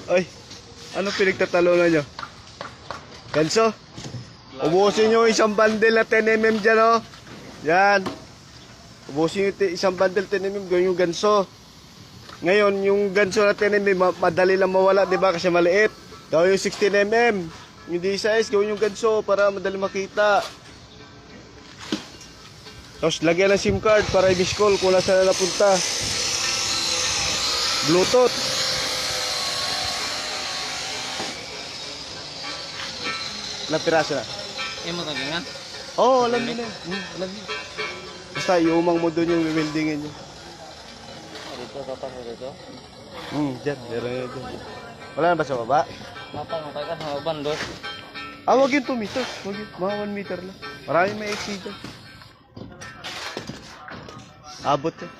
Ay, ano pinagtatalunan nyo? Ganso? Ubusin nyo isang bundle na 10mm dyan, oh. Yan. Ubusin nyo isang bundle 10mm, gawin yung ganso. Ngayon, yung ganso na 10mm, madali lang mawala, di ba? Kasi maliit. Gawin yung 16mm. Yung D-size, gawin yung ganso para madali makita. Tapos, lagyan ng SIM card para i-miss call kung nasa na napunta. Bluetooth. Ilang piraso na? Mo tagi nga? Oo, alam nyo na. Alam nyo. Basta iumang mo doon yung wieldingin nyo. Dito, tapang mo dito. Dyan. Meron nyo dyan. Wala na ba sa baba? Tapang mo tayo sa bandos. Wag yun 2 meters. Wag yun. Mga 1 meter lang. Maraming may exceed dyan. Abot yan.